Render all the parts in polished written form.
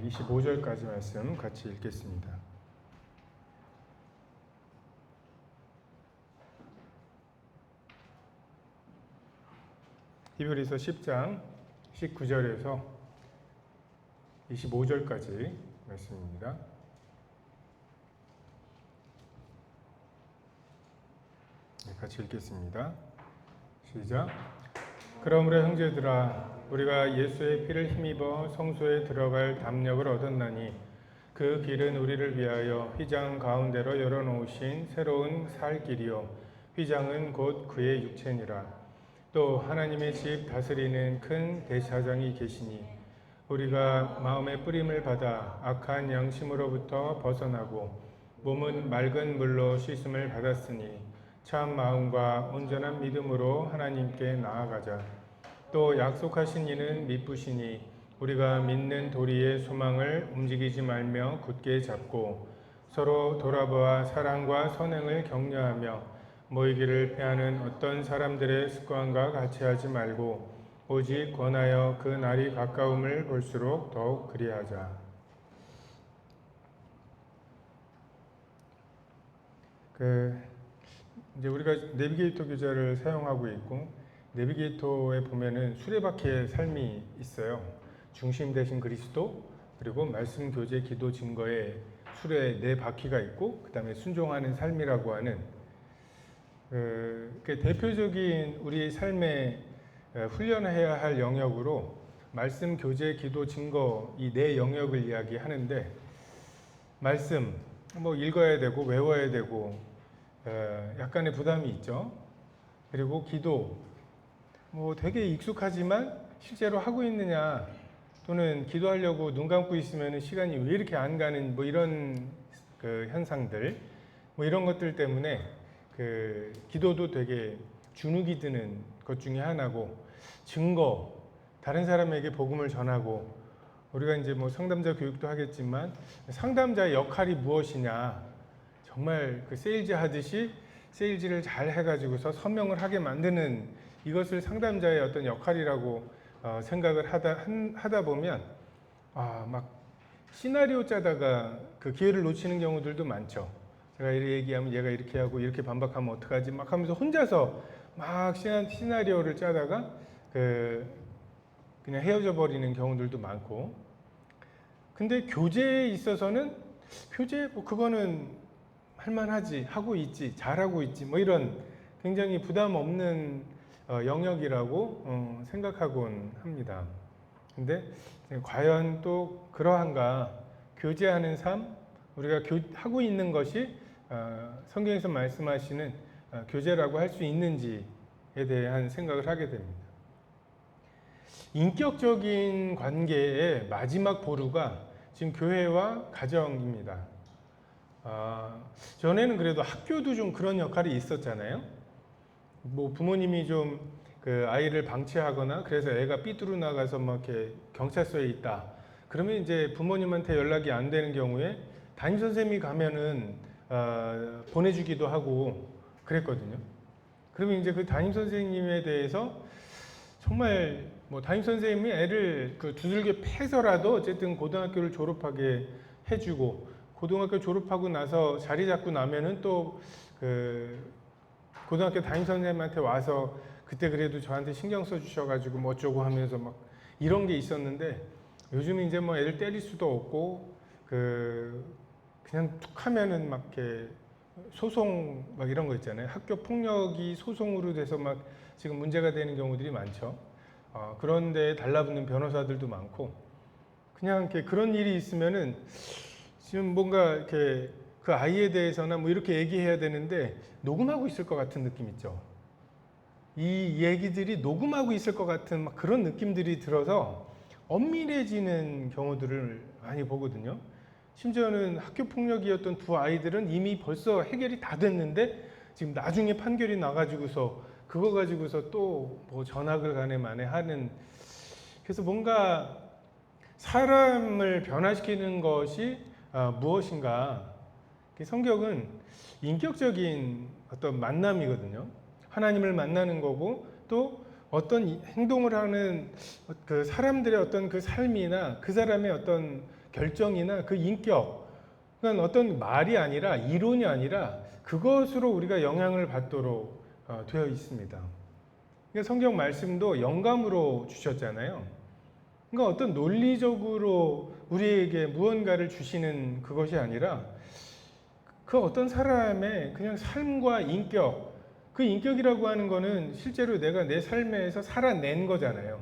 25절까지 말씀 같이 읽겠습니다. 히브리서 10장 19절에서 25절까지 말씀입니다. 같이 읽겠습니다. 시작. 그러므로 형제들아, 우리가 예수의 피를 힘입어 성소에 들어갈 담력을 얻었나니 그 길은 우리를 위하여 휘장 가운데로 열어놓으신 새로운 살 길이요 휘장은 곧 그의 육체니라. 또 하나님의 집 다스리는 큰 대제사장이 계시니 우리가 마음의 뿌림을 받아 악한 양심으로부터 벗어나고 몸은 맑은 물로 씻음을 받았으니 참 마음과 온전한 믿음으로 하나님께 나아가자. 또 약속하신 이는 미쁘시니 우리가 믿는 도리의 소망을 움직이지 말며 굳게 잡고 서로 돌아보아 사랑과 선행을 격려하며 모이기를 패하는 어떤 사람들의 습관과 같이 하지 말고 오직 권하여 그 날이 가까움을 볼수록 더욱 그리하자. 이제 우리가 내비게이터 교재를 사용하고 있고 내비게이터에 보면은 수레바퀴의 삶이 있어요. 중심 대신 그리스도, 그리고 말씀, 교제, 기도, 증거에 수레 네 바퀴가 있고 그 다음에 순종하는 삶이라고 하는 대표적인 우리 삶에 훈련해야 할 영역으로 말씀, 교제, 기도, 증거 이 네 영역을 이야기하는데, 말씀 뭐 읽어야 되고 외워야 되고 약간의 부담이 있죠. 그리고 기도 뭐 되게 익숙하지만 실제로 하고 있느냐, 또는 기도하려고 눈 감고 있으면 시간이 왜 이렇게 안 가는 뭐 이런 현상들, 뭐 이런 것들 때문에 기도도 되게 주눅이 드는 것 중에 하나고, 증거, 다른 사람에게 복음을 전하고, 우리가 이제 뭐 상담자 교육도 하겠지만 상담자의 역할이 무엇이냐, 정말 세일즈 하듯이 세일즈를 잘 해가지고서 서명을 하게 만드는 이것을 상담자의 어떤 역할이라고 생각을 하다 보면 막 시나리오 짜다가 그 기회를 놓치는 경우들도 많죠. 제가 이렇게 얘기하면 얘가 이렇게 하고 이렇게 반박하면 어떡하지 막 하면서 혼자서 막 시나리오를 짜다가 그냥 헤어져 버리는 경우들도 많고, 근데 교제에 있어서는 교제 뭐 그거는 할만하지, 하고 있지, 잘하고 있지, 뭐 이런 굉장히 부담 없는 영역이라고 생각하곤 합니다. 근데 과연 또 그러한가, 교제하는 삶, 우리가 하고 있는 것이 성경에서 말씀하시는 교제라고 할 수 있는지에 대한 생각을 하게 됩니다. 인격적인 관계의 마지막 보루가 지금 교회와 가정입니다. 전에는 그래도 학교도 좀 그런 역할이 있었잖아요. 뭐 부모님이 좀 아이를 방치하거나 그래서 애가 삐뚤어 나가서 막 이렇게 경찰서에 있다. 그러면 이제 부모님한테 연락이 안 되는 경우에 담임 선생님이 가면은 보내주기도 하고 그랬거든요. 그러면 이제 그 담임 선생님에 대해서 정말 뭐 담임 선생님이 애를 두들겨 패서라도 어쨌든 고등학교를 졸업하게 해주고, 고등학교 졸업하고 나서 자리 잡고 나면은 또 고등학교 담임 선생님한테 와서 그때 그래도 저한테 신경 써 주셔가지고 뭐 어쩌고 하면서 막 이런 게 있었는데, 요즘은 이제 뭐 애를 때릴 수도 없고 그냥 툭 하면은 막 이렇게 소송 막 이런 거 있잖아요. 학교 폭력이 소송으로 돼서 막 지금 문제가 되는 경우들이 많죠. 그런데 달라붙는 변호사들도 많고, 그냥 이렇게 그런 일이 있으면은 지금 뭔가 이렇게 그 아이에 대해서나 뭐 이렇게 얘기해야 되는데 녹음하고 있을 것 같은 느낌 있죠. 이 얘기들이 녹음하고 있을 것 같은 막 그런 느낌들이 들어서 엄밀해지는 경우들을 많이 보거든요. 심지어는 학교 폭력이었던 두 아이들은 이미 벌써 해결이 다 됐는데 지금 나중에 판결이 나가지고서 그거 가지고서 또 뭐 전학을 가네 마네 하는, 그래서 뭔가 사람을 변화시키는 것이 무엇인가. 성경은 인격적인 어떤 만남이거든요. 하나님을 만나는 거고, 또 어떤 행동을 하는 그 사람들의 어떤 그 삶이나 그 사람의 어떤 결정이나 그 인격, 그건 어떤 말이 아니라 이론이 아니라 그것으로 우리가 영향을 받도록 되어 있습니다. 그러니까 성경 말씀도 영감으로 주셨잖아요. 그러니까 어떤 논리적으로 우리에게 무언가를 주시는 그것이 아니라 그 어떤 사람의 그냥 삶과 인격, 그 인격이라고 하는 거는 실제로 내가 내 삶에서 살아낸 거잖아요.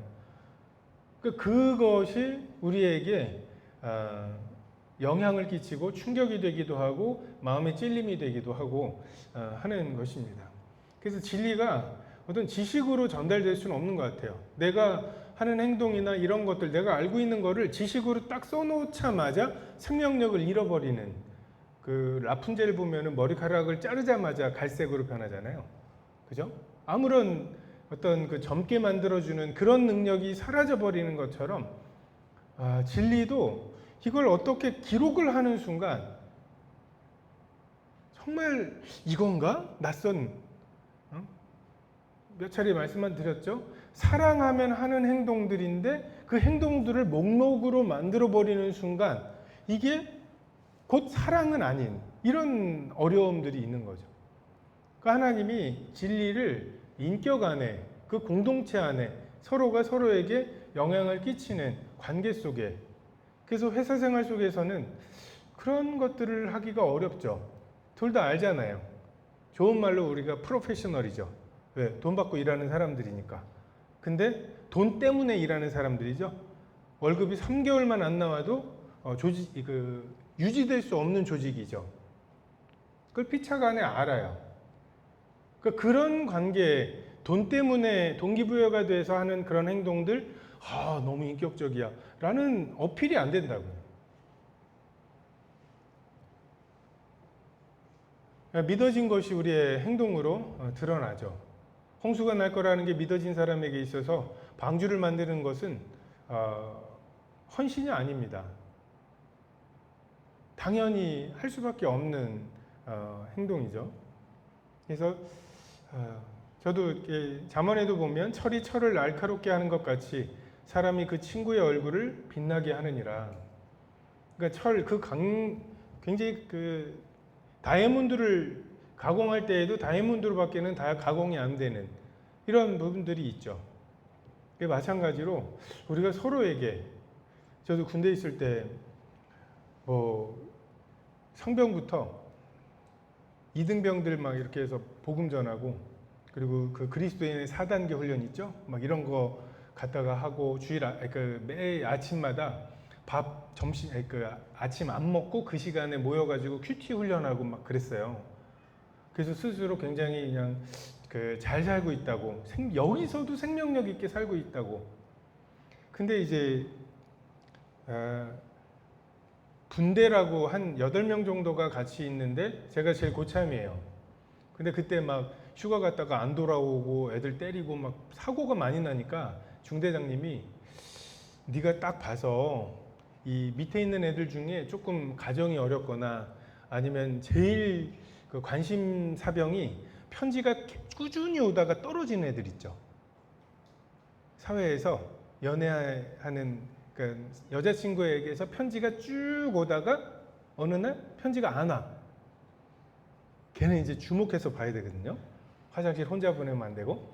그것이 우리에게 영향을 끼치고 충격이 되기도 하고 마음의 찔림이 되기도 하고 하는 것입니다. 그래서 진리가 어떤 지식으로 전달될 수는 없는 것 같아요. 내가 하는 행동이나 이런 것들, 내가 알고 있는 거를 지식으로 딱 써놓자마자 생명력을 잃어버리는, 그 라푼젤 보면은 머리카락을 자르자마자 갈색으로 변하잖아요. 그죠? 아무런 어떤 그 젊게 만들어주는 그런 능력이 사라져버리는 것처럼 진리도 이걸 어떻게 기록을 하는 순간 정말 이건가? 낯선, 몇 차례 말씀만 드렸죠? 사랑하면 하는 행동들인데 그 행동들을 목록으로 만들어버리는 순간 이게 곧 사랑은 아닌 이런 어려움들이 있는 거죠. 그러니까 하나님이 진리를 인격 안에, 그 공동체 안에 서로가 서로에게 영향을 끼치는 관계 속에, 그래서 회사 생활 속에서는 그런 것들을 하기가 어렵죠. 둘 다 알잖아요. 좋은 말로 우리가 프로페셔널이죠. 왜? 돈 받고 일하는 사람들이니까. 근데 돈 때문에 일하는 사람들이죠. 월급이 3개월만 안 나와도 유지될 수 없는 조직이죠. 그걸 피차간에 알아요. 그러니까 그런 관계에 돈 때문에 동기부여가 돼서 하는 그런 행동들, 너무 인격적이야 라는 어필이 안 된다고요. 믿어진 것이 우리의 행동으로 드러나죠. 홍수가 날 거라는 게 믿어진 사람에게 있어서 방주를 만드는 것은 헌신이 아닙니다. 당연히 할 수밖에 없는 행동이죠. 그래서 저도 잠언에도 보면 철이 철을 날카롭게 하는 것 같이 사람이 그 친구의 얼굴을 빛나게 하느니라. 그러니까 굉장히 그 다이아몬드를 가공할 때에도 다이아몬드로밖에는 다 가공이 안 되는 이런 부분들이 있죠. 마찬가지로 우리가 서로에게, 저도 군대 있을 때 상병부터 이등병들 막 이렇게 해서 복음 전하고, 그리고 그 그리스도인의 4단계 훈련 있죠? 막 이런 거 갖다가 하고 매일 아침마다 아침 안 먹고 그 시간에 모여가지고 큐티 훈련하고 막 그랬어요. 그래서 스스로 굉장히 그냥 잘 살고 있다고, 여기서도 생명력 있게 살고 있다고. 근데 이제 분대라고 한 8명 정도가 같이 있는데 제가 제일 고참이에요. 근데 그때 막 휴가 갔다가 안 돌아오고 애들 때리고 막 사고가 많이 나니까 중대장님이 네가 딱 봐서 이 밑에 있는 애들 중에 조금 가정이 어렵거나 아니면 제일 그 관심 사병이 편지가 꾸준히 오다가 떨어지는 애들 있죠. 사회에서 연애하는, 그러니까 여자친구에게서 편지가 쭉 오다가 어느 날 편지가 안 와. 걔는 이제 주목해서 봐야 되거든요. 화장실 혼자 보내면 안 되고.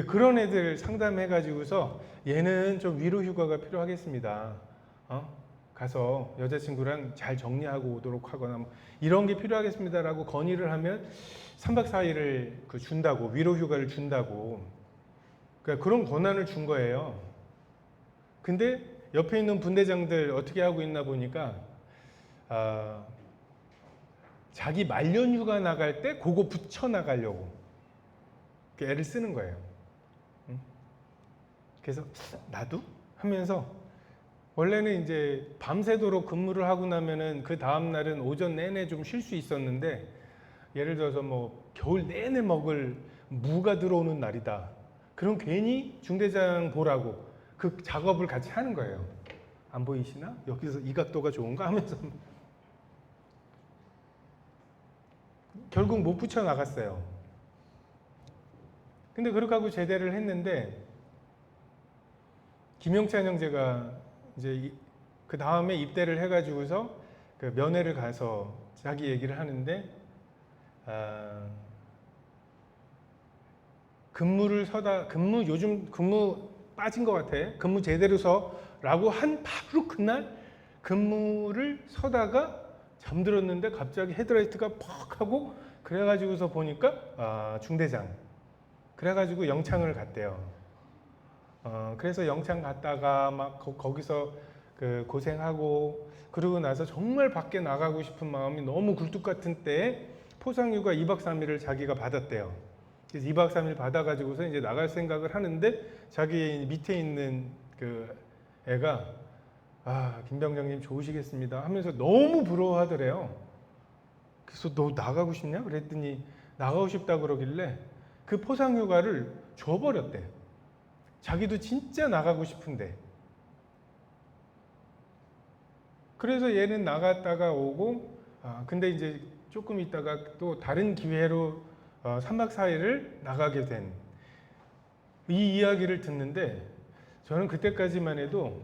그런 애들 상담해가지고서 얘는 좀 위로 휴가가 필요하겠습니다. 가서 여자친구랑 잘 정리하고 오도록 하거나 뭐 이런 게 필요하겠습니다라고 건의를 하면 3박 4일을 준다고, 위로 휴가를 준다고. 그러니까 그런 권한을 준 거예요. 근데 옆에 있는 분대장들 어떻게 하고 있나 보니까 자기 말년 휴가 나갈 때 그거 붙여 나가려고 애를 쓰는 거예요. 그래서 나도 하면서, 원래는 이제 밤새도록 근무를 하고 나면은 그 다음 날은 오전 내내 좀 쉴 수 있었는데, 예를 들어서 겨울 내내 먹을 무가 들어오는 날이다. 그럼 괜히 중대장 보라고 그 작업을 같이 하는 거예요. 안 보이시나? 여기서 이 각도가 좋은가 하면서 결국 못 붙여 나갔어요. 근데 그렇게 하고 제대를 했는데, 김영찬 형제가 이제 그 다음에 입대를 해가지고서 그 면회를 가서 자기 얘기를 하는데 요즘 근무 빠진 것 같아. 근무 제대로 서라고 한 바로 그날 근무를 서다가 잠들었는데 갑자기 헤드라이트가 퍽 하고 그래가지고서 보니까 중대장. 그래가지고 영창을 갔대요. 그래서 영창 갔다가 막 거기서 그 고생하고 그러고 나서 정말 밖에 나가고 싶은 마음이 너무 굴뚝 같은 때에 포상휴가 2박 3일을 자기가 받았대요. 그래서 2박 3일 받아가지고서 이제 나갈 생각을 하는데 자기 밑에 있는 그 애가 김병장님 좋으시겠습니다 하면서 너무 부러워하더래요. 그래서 너 나가고 싶냐? 그랬더니 나가고 싶다 그러길래 그 포상휴가를 줘버렸대. 자기도 진짜 나가고 싶은데. 그래서 얘는 나갔다가 오고 근데 이제 조금 있다가 또 다른 기회로 3박 4일을 나가게 된 이 이야기를 듣는데 저는 그때까지만 해도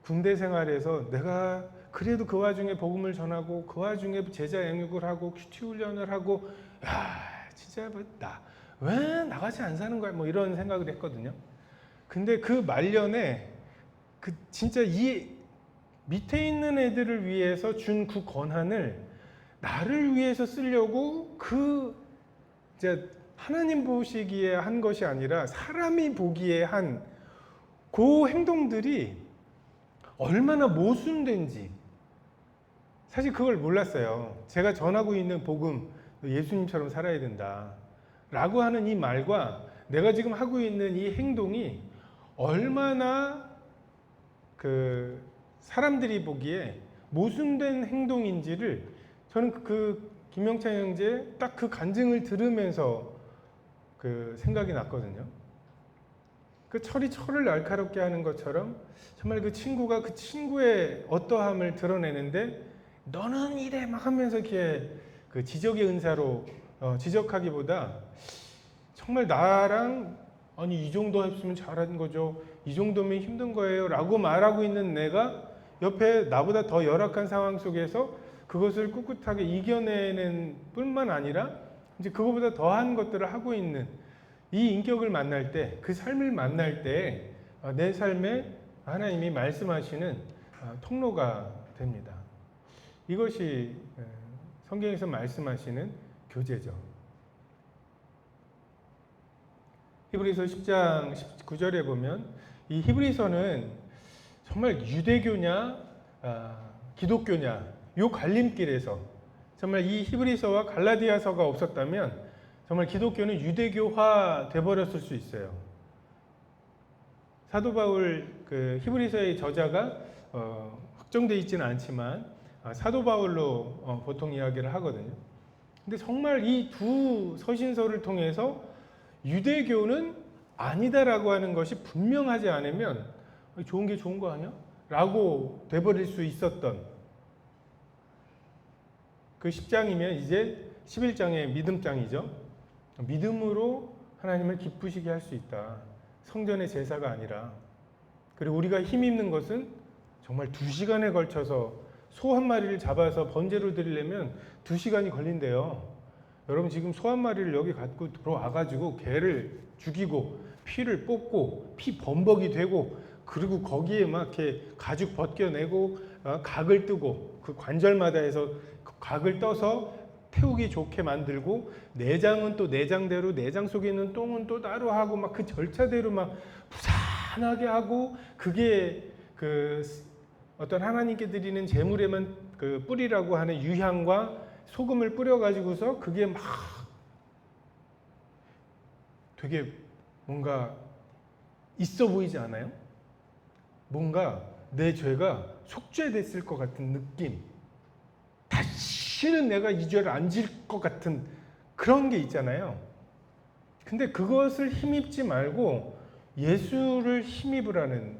군대 생활에서 내가 그래도 그 와중에 복음을 전하고 그 와중에 제자 양육을 하고 큐티 훈련을 하고 진짜 왜 나가지 안 사는 거야 뭐 이런 생각을 했거든요. 근데 그 말년에 그 진짜 이 밑에 있는 애들을 위해서 준 그 권한을 나를 위해서 쓰려고 이제 하나님 보시기에 한 것이 아니라 사람이 보기에 한 그 행동들이 얼마나 모순된지 사실 그걸 몰랐어요. 제가 전하고 있는 복음 예수님처럼 살아야 된다 라고 하는 이 말과 내가 지금 하고 있는 이 행동이 얼마나 그 사람들이 보기에 모순된 행동인지를 저는 그 김영찬 형제 딱 그 간증을 들으면서 그 생각이 났거든요. 그 철이 철을 날카롭게 하는 것처럼 정말 그 친구가 그 친구의 어떠함을 드러내는데 너는 이래 막 하면서 이렇게 그 지적의 은사로 지적하기보다 정말 나랑 아니 이 정도 했으면 잘한 거죠. 이 정도면 힘든 거예요. 라고 말하고 있는 내가 옆에 나보다 더 열악한 상황 속에서 그것을 꿋꿋하게 이겨내는 뿐만 아니라 이제 그거보다 더한 것들을 하고 있는 이 인격을 만날 때, 그 삶을 만날 때 내 삶에 하나님이 말씀하시는 통로가 됩니다. 이것이 성경에서 말씀하시는 교제죠. 히브리서 10장 19절에 보면 이 히브리서는 정말 유대교냐 기독교냐 요 갈림길에서 정말 이 히브리서와 갈라디아서가 없었다면 정말 기독교는 유대교화 돼버렸을 수 있어요. 사도 바울 그 히브리서의 저자가 확정되어 있지는 않지만 사도 바울로 보통 이야기를 하거든요. 근데 정말 이 두 서신서를 통해서 유대교는 아니다라고 하는 것이 분명하지 않으면 좋은 게 좋은 거 아니야? 라고 돼버릴 수 있었던 그 10장이면 이제 11장의 믿음장이죠. 믿음으로 하나님을 기쁘시게 할 수 있다. 성전의 제사가 아니라. 그리고 우리가 힘입는 것은 정말 2시간에 걸쳐서 소 한 마리를 잡아서 번제로 드리려면 2시간이 걸린대요. 여러분 지금 소 한 마리를 여기 갖고 들어와가지고 개를 죽이고 피를 뽑고 피 범벅이 되고 그리고 거기에 막 이렇게 가죽 벗겨내고 각을 뜨고 그 관절마다 해서 그 각을 떠서 태우기 좋게 만들고 내장은 또 내장대로 내장 속에 있는 똥은 또 따로 하고 막 그 절차대로 막 부산하게 하고 그게 그 어떤 하나님께 드리는 제물에만 그 뿌리라고 하는 유향과 소금을 뿌려가지고서 그게 막 되게 뭔가 있어 보이지 않아요? 뭔가 내 죄가 속죄됐을 것 같은 느낌. 다시는 내가 이 죄를 안 질 것 같은 그런 게 있잖아요. 근데 그것을 힘입지 말고 예수를 힘입으라는,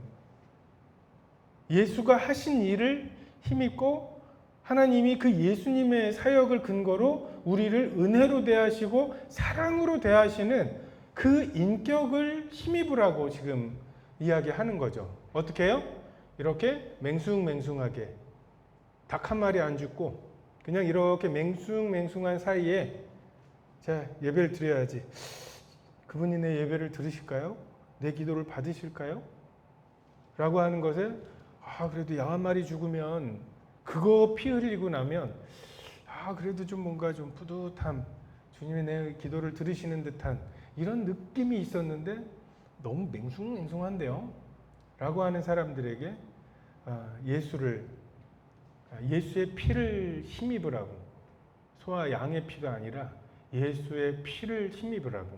예수가 하신 일을 힘입고 하나님이 그 예수님의 사역을 근거로 우리를 은혜로 대하시고 사랑으로 대하시는 그 인격을 힘입으라고 지금 이야기하는 거죠. 어떻게 해요? 이렇게 맹숭맹숭하게 닭 한 마리 안 죽고 그냥 이렇게 맹숭맹숭한 사이에 자, 예배를 드려야지. 그분이 내 예배를 들으실까요? 내 기도를 받으실까요? 라고 하는 것에 그래도 양 한 마리 죽으면 그거 피 흘리고 나면 그래도 좀 뭔가 좀 뿌듯함, 주님이 내 기도를 들으시는 듯한 이런 느낌이 있었는데 너무 맹숭맹숭한데요? 라고 하는 사람들에게 예수의 피를 힘입으라고, 소와 양의 피가 아니라 예수의 피를 힘입으라고.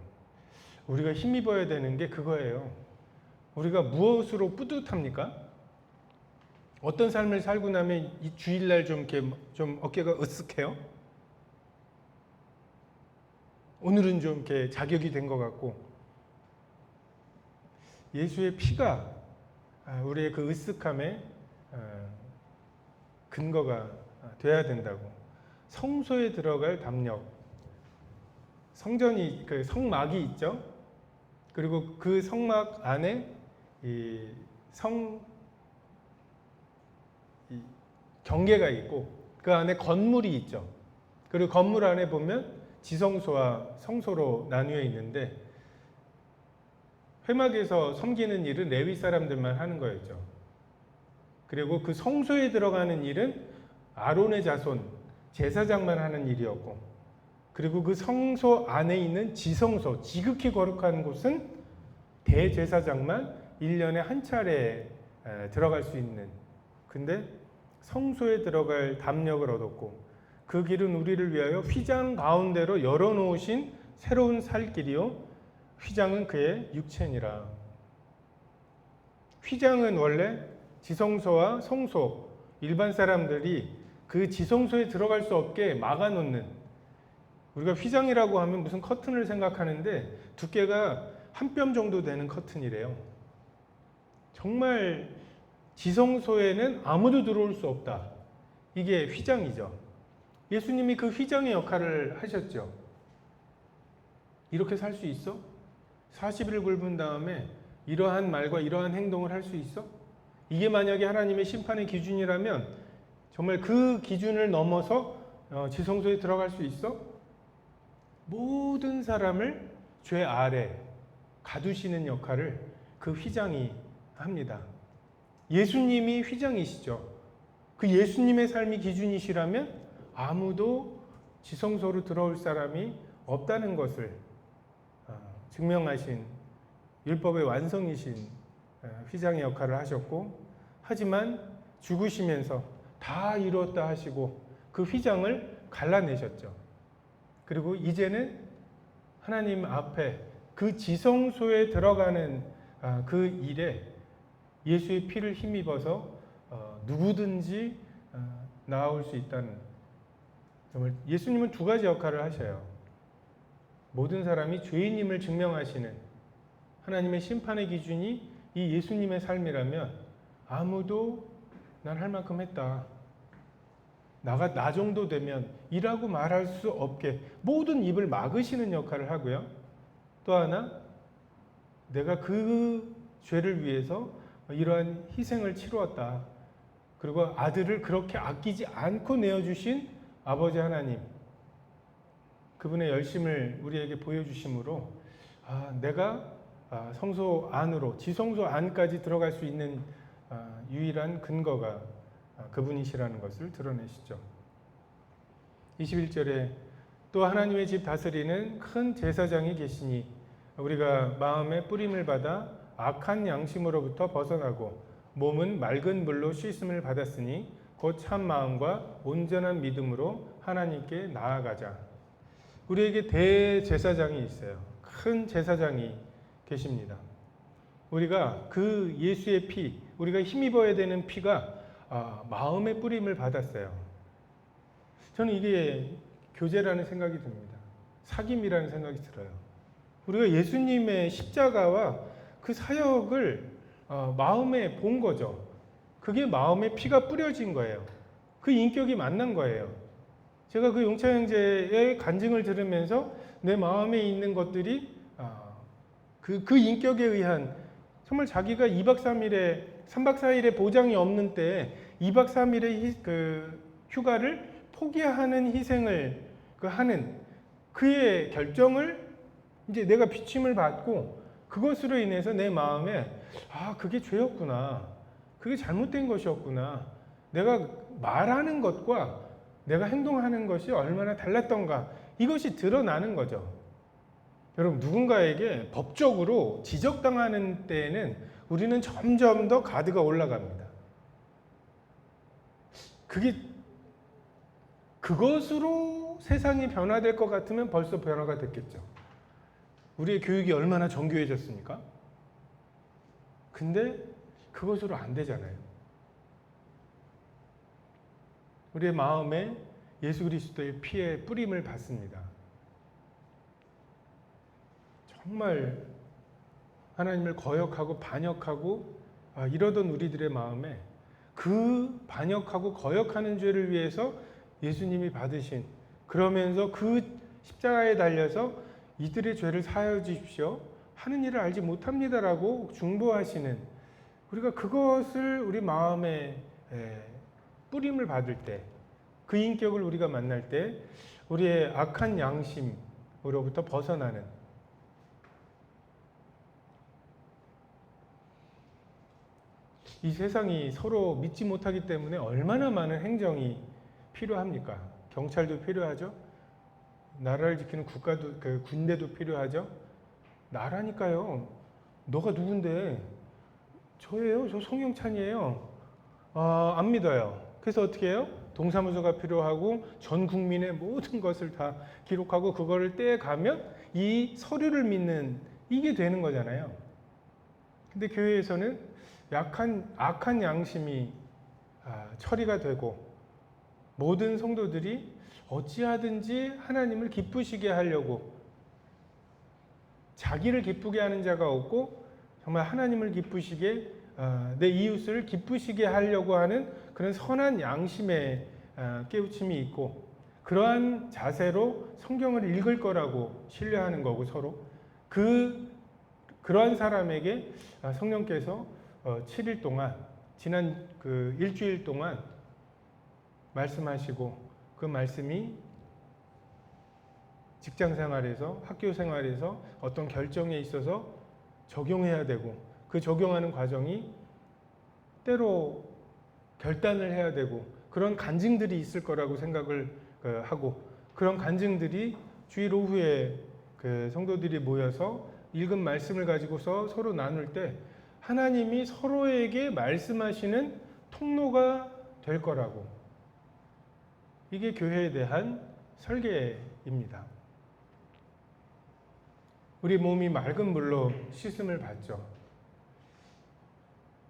우리가 힘입어야 되는 게 그거예요. 우리가 무엇으로 뿌듯합니까? 어떤 삶을 살고 나면 이 주일날 좀 어깨가 으쓱해요? 오늘은 좀 이렇게 자격이 된 것 같고, 예수의 피가 우리의 그 으쓱함의 근거가 돼야 된다고. 성소에 들어갈 담력, 성전이 그 성막이 있죠. 그리고 그 성막 안에 이 경계가 있고 그 안에 건물이 있죠. 그리고 건물 안에 보면 지성소와 성소로 나뉘어 있는데 회막에서 섬기는 일은 레위 사람들만 하는 거였죠. 그리고 그 성소에 들어가는 일은 아론의 자손 제사장만 하는 일이었고, 그리고 그 성소 안에 있는 지성소, 지극히 거룩한 곳은 대제사장만 1년에 한 차례 들어갈 수 있는, 근데 성소에 들어갈 담력을 얻었고, 그 길은 우리를 위하여 휘장 가운데로 열어놓으신 새로운 살 길이요 휘장은 그의 육체니라. 휘장은 원래 지성소와 성소, 일반 사람들이 그 지성소에 들어갈 수 없게 막아놓는, 우리가 휘장이라고 하면 무슨 커튼을 생각하는데 두께가 한 뼘 정도 되는 커튼이래요. 정말 지성소에는 아무도 들어올 수 없다. 이게 휘장이죠. 예수님이 그 휘장의 역할을 하셨죠. 이렇게 살 수 있어? 40일 굶은 다음에 이러한 말과 이러한 행동을 할 수 있어? 이게 만약에 하나님의 심판의 기준이라면 정말 그 기준을 넘어서 지성소에 들어갈 수 있어? 모든 사람을 죄 아래 가두시는 역할을 그 휘장이 합니다. 예수님이 휘장이시죠. 그 예수님의 삶이 기준이시라면 아무도 지성소로 들어올 사람이 없다는 것을 증명하신 율법의 완성이신 휘장의 역할을 하셨고, 하지만 죽으시면서 다 이루었다 하시고 그 휘장을 갈라내셨죠. 그리고 이제는 하나님 앞에 그 지성소에 들어가는 그 일에 예수의 피를 힘입어서 누구든지 나아올 수 있다는, 정말 예수님은 두 가지 역할을 하셔요. 모든 사람이 죄인임을 증명하시는 하나님의 심판의 기준이 이 예수님의 삶이라면 아무도 난 할 만큼 했다, 나 정도 되면 이라고 말할 수 없게 모든 입을 막으시는 역할을 하고요. 또 하나, 내가 그 죄를 위해서 이러한 희생을 치루었다. 그리고 아들을 그렇게 아끼지 않고 내어주신 아버지 하나님, 그분의 열심을 우리에게 보여주심으로 내가 성소 안으로, 지성소 안까지 들어갈 수 있는 유일한 근거가 그분이시라는 것을 드러내시죠. 21절에 또 하나님의 집 다스리는 큰 제사장이 계시니 우리가 마음의 뿌림을 받아 악한 양심으로부터 벗어나고 몸은 맑은 물로 씻음을 받았으니 곧 참 마음과 온전한 믿음으로 하나님께 나아가자. 우리에게 대제사장이 있어요. 큰 제사장이 계십니다. 우리가 그 예수의 피, 우리가 힘입어야 되는 피가 마음의 뿌림을 받았어요. 저는 이게 교제라는 생각이 듭니다. 사귐이라는 생각이 들어요. 우리가 예수님의 십자가와 그 사역을 마음에 본 거죠. 그게 마음에 피가 뿌려진 거예요. 그 인격이 만난 거예요. 제가 그 용차 형제의 간증을 들으면서 내 마음에 있는 것들이 그 인격에 의한, 정말 자기가 2박 3일에 3박 4일의 보장이 없는 때 2박 3일의 휴가를 포기하는 희생을 하는 그의 결정을 이제 내가 비침을 받고 그것으로 인해서 내 마음에 그게 죄였구나. 그게 잘못된 것이었구나. 내가 말하는 것과 내가 행동하는 것이 얼마나 달랐던가. 이것이 드러나는 거죠. 여러분, 누군가에게 법적으로 지적당하는 때에는 우리는 점점 더 가드가 올라갑니다. 그것으로 세상이 변화될 것 같으면 벌써 변화가 됐겠죠. 우리의 교육이 얼마나 정교해졌습니까? 근데 그것으로 안 되잖아요. 우리의 마음에 예수 그리스도의 피의 뿌림을 받습니다. 정말 하나님을 거역하고 반역하고 이러던 우리들의 마음에 그 반역하고 거역하는 죄를 위해서 예수님이 받으신, 그러면서 그 십자가에 달려서 이들의 죄를 사하여 주십시오, 하는 일을 알지 못합니다라고 중보하시는, 우리가 그것을 우리 마음에 뿌림을 받을 때, 그 인격을 우리가 만날 때 우리의 악한 양심으로부터 벗어나는, 이 세상이 서로 믿지 못하기 때문에 얼마나 많은 행정이 필요합니까? 경찰도 필요하죠. 나라를 지키는 국가도, 군대도 필요하죠. 나라니까요. 너가 누군데? 저예요. 저 송영찬이에요. 안 믿어요. 그래서 어떻게 해요? 동사무소가 필요하고 전 국민의 모든 것을 다 기록하고 그거를 떼가면 이 서류를 믿는, 이게 되는 거잖아요. 근데 교회에서는 악한 양심이 처리가 되고 모든 성도들이 어찌하든지 하나님을 기쁘시게 하려고, 자기를 기쁘게 하는 자가 없고 정말 하나님을 기쁘시게, 내 이웃을 기쁘시게 하려고 하는 그런 선한 양심의 깨우침이 있고, 그러한 자세로 성경을 읽을 거라고 신뢰하는 거고, 서로 그러한 사람에게 성령께서 7일 동안, 지난 일주일 동안 말씀하시고, 그 말씀이 직장 생활에서, 학교 생활에서 어떤 결정에 있어서 적용해야 되고, 그 적용하는 과정이 때로 결단을 해야 되고, 그런 간증들이 있을 거라고 생각을 하고, 그런 간증들이 주일 오후에 성도들이 모여서 읽은 말씀을 가지고서 서로 나눌 때 하나님이 서로에게 말씀하시는 통로가 될 거라고, 이게 교회에 대한 설계입니다. 우리 몸이 맑은 물로 씻음을 받죠.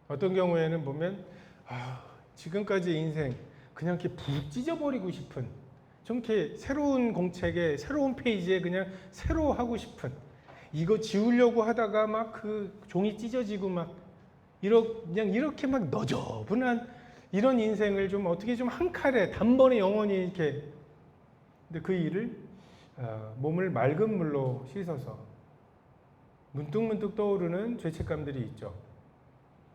어떤 경우에는 보면 지금까지의 인생 그냥 이렇게 푹 찢어버리고 싶은, 좀 이렇게 새로운 공책에, 새로운 페이지에 그냥 새로 하고 싶은, 이거 지우려고 하다가 막 그 종이 찢어지고 막 그냥 이렇게 막 너저분한 이런 인생을 좀 어떻게 좀 한 칼에 단번에 영원히 이렇게, 근데 그 일을 몸을 맑은 물로 씻어서, 문득문득 떠오르는 죄책감들이 있죠.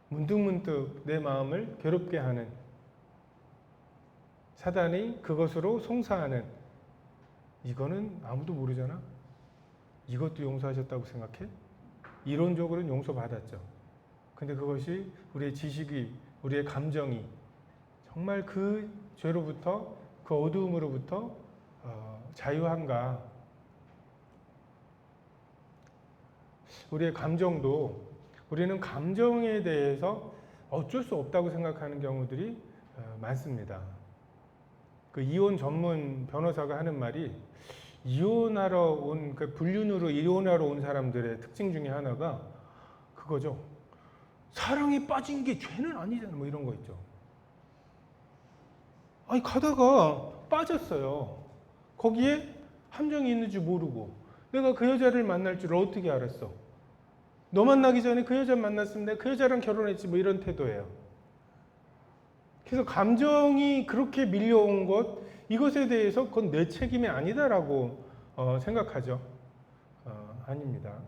문득문득 내 마음을 괴롭게 하는, 사단이 그것으로 송사하는, 이거는 아무도 모르잖아. 이것도 용서하셨다고 생각해? 이론적으로는 용서받았죠. 근데 그것이 우리의 지식이, 우리의 감정이 정말 그 죄로부터, 그 어두움으로부터 자유한가? 우리의 감정도, 우리는 감정에 대해서 어쩔 수 없다고 생각하는 경우들이 많습니다. 그 이혼 전문 변호사가 하는 말이, 이혼하러 온, 불륜으로 이혼하러 온 사람들의 특징 중에 하나가 그거죠. 사랑에 빠진 게 죄는 아니잖아, 뭐 이런 거 있죠. 아니, 가다가 빠졌어요. 거기에 함정이 있는 줄 모르고, 내가 그 여자를 만날 줄 어떻게 알았어? 너 만나기 전에 그 여자 만났으면 내가 그 여자랑 결혼했지, 뭐 이런 태도예요. 그래서 감정이 그렇게 밀려온 것, 이것에 대해서 그건 내 책임이 아니다라고 생각하죠. 아닙니다.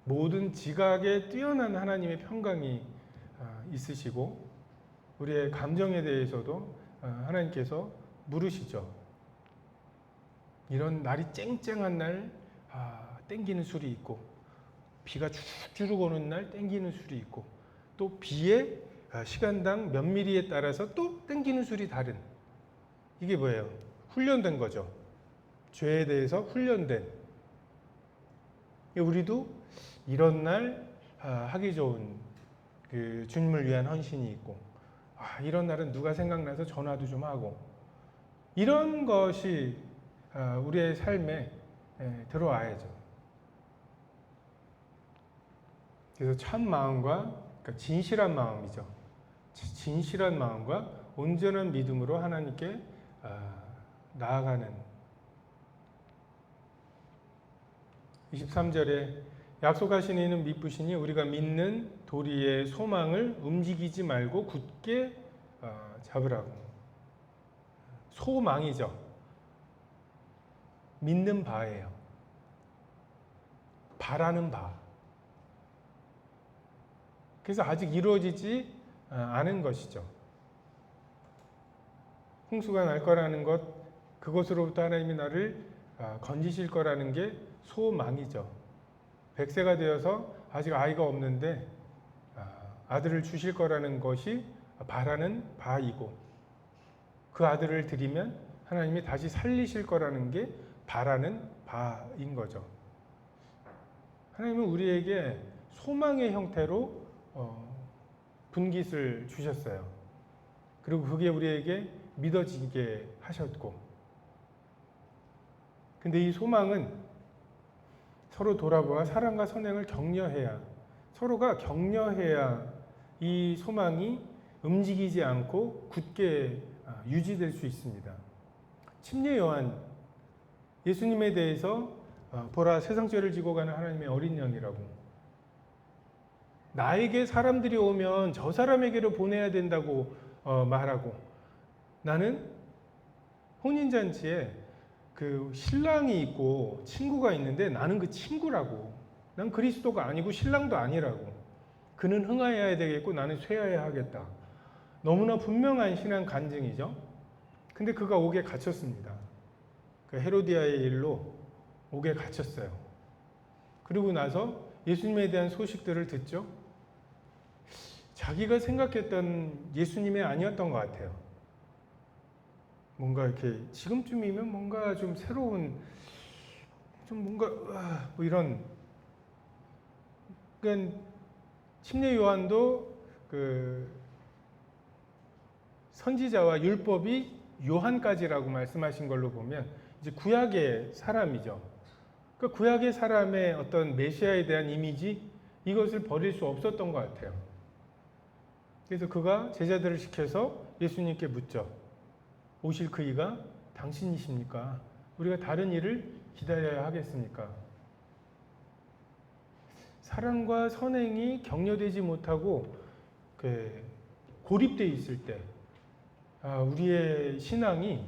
모든 지각에 뛰어난 하나님의 평강이 있으시고 우리의 감정에 대해서도 하나님께서 물으시죠. 이런 날이 쨍쨍한 날 땡기는 술이 있고 비가 주룩주룩 오는 날 땡기는 술이 있고 또 비에 시간당 몇 미리에 따라서 또 땡기는 술이 다른 이게 뭐예요? 훈련된 거죠. 죄에 대해서 훈련된 우리도 이런 날 하기 좋은 그 주님을 위한 헌신이 있고 이런 날은 누가 생각나서 전화도 좀 하고 이런 것이 우리의 삶에 들어와야죠. 그래서 참 마음과 그러니까 진실한 마음이죠. 진실한 마음과 온전한 믿음으로 하나님께 나아가는 23절에 약속하신 이는 미쁘시니 우리가 믿는 도리의 소망을 움직이지 말고 굳게 잡으라고. 소망이죠. 믿는 바예요. 바라는 바. 그래서 아직 이루어지지 않은 것이죠. 홍수가 날 거라는 것, 그것으로부터 하나님이 나를 건지실 거라는 게 소망이죠. 100세가 되어서 아직 아이가 없는데 아들을 주실 거라는 것이 바라는 바이고 그 아들을 드리면 하나님이 다시 살리실 거라는 게 바라는 바인 거죠. 하나님은 우리에게 소망의 형태로 분깃을 주셨어요. 그리고 그게 우리에게 믿어지게 하셨고 근데 이 소망은 서로 돌아보아 사랑과 선행을 격려해야 서로가 격려해야 이 소망이 움직이지 않고 굳게 유지될 수 있습니다. 침례 요한 예수님에 대해서 보라 세상 죄를 지고 가는 하나님의 어린 양이라고 나에게 사람들이 오면 저 사람에게로 보내야 된다고 말하고 나는 혼인잔치에 그 신랑이 있고 친구가 있는데 나는 그 친구라고 난 그리스도가 아니고 신랑도 아니라고 그는 흥하여야 되겠고 나는 쇠하여야 하겠다. 너무나 분명한 신앙 간증이죠. 근데 그가 옥에 갇혔습니다. 그 헤로디아의 일로 옥에 갇혔어요. 그리고 나서 예수님에 대한 소식들을 듣죠. 자기가 생각했던 예수님이 아니었던 것 같아요. 뭔가 이렇게 지금쯤이면 뭔가 좀 새로운 좀 뭔가 뭐 이런 그러니까 침례 요한도 그 선지자와 율법이 요한까지라고 말씀하신 걸로 보면 이제 구약의 사람이죠. 그 구약의 사람의 어떤 메시아에 대한 이미지 이것을 버릴 수 없었던 것 같아요. 그래서 그가 제자들을 시켜서 예수님께 묻죠. 오실 그 이가 당신이십니까? 우리가 다른 일을 기다려야 하겠습니까? 사랑과 선행이 격려되지 못하고 고립되어 있을 때 우리의 신앙이